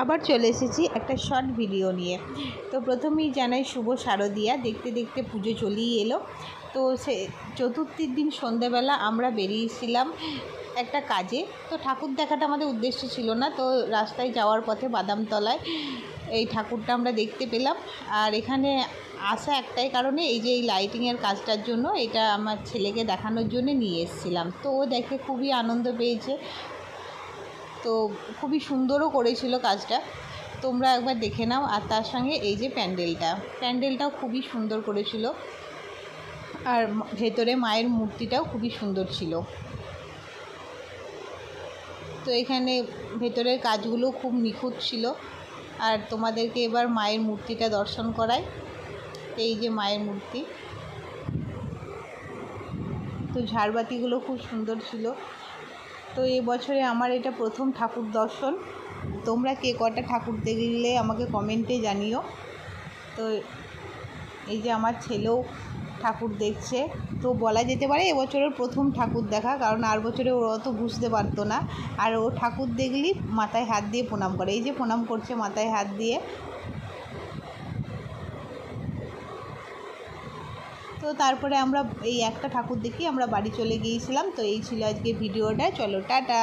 আবার চলে এসেছি একটা শর্ট ভিডিও নিয়ে। তো প্রথমেই জানাই শুভ শারদিয়া। দেখতে দেখতে পুজো চলেই এলো। তো সে চতুর্থীর দিন সন্ধ্যেবেলা আমরা বেরিয়েছিলাম একটা কাজে। তো ঠাকুর দেখাটা আমাদের উদ্দেশ্য ছিল না, তো রাস্তায় যাওয়ার পথে বাদামতলায় এই ঠাকুরটা আমরা দেখতে পেলাম। আর এখানে আসা একটাই কারণে, এই যে এই লাইটিংয়ের কাজটার জন্য, এটা আমার ছেলেকে দেখানোর জন্য নিয়ে এসেছিলাম। তো ও দেখে খুবই আনন্দ পেয়েছে, তো খুবই সুন্দরও করেছিল কাজটা, তোমরা একবার দেখে নাও। আর তার সঙ্গে এই যে প্যান্ডেলটাও খুবই সুন্দর করেছিল, আর ভেতরে মায়ের মূর্তিটাও খুবই সুন্দর ছিল। তো এখানে ভেতরের কাজগুলো খুব নিখুঁত ছিল। আর তোমাদেরকে এবার মায়ের মূর্তিটা দর্শন করাই। এই যে মায়ের মূর্তি, তো ঝাড়বাতিগুলো খুব সুন্দর ছিল। তো এবছরে আমার এটা প্রথম ঠাকুর দর্শন। তোমরা কে কটা ঠাকুর দেখলে আমাকে কমেন্টে জানিও। তো এই যে আমার ছেলেও ঠাকুর দেখছে, তো বলা যেতে পারে এবছরের প্রথম ঠাকুর দেখা, কারণ আর বছরে ও অত বুঝতে পারতো না। আর ও ঠাকুর দেখলেই মাথায় হাত দিয়ে প্রণাম করে, এই যে প্রণাম করছে মাথায় হাত দিয়ে। তো তারপরে আমরা এই একটা ঠাকুর দেখি আমরা বাড়ি চলে গিয়েছিলাম। তো এই ছিল আজকে ভিডিওটা। চলো টাটা।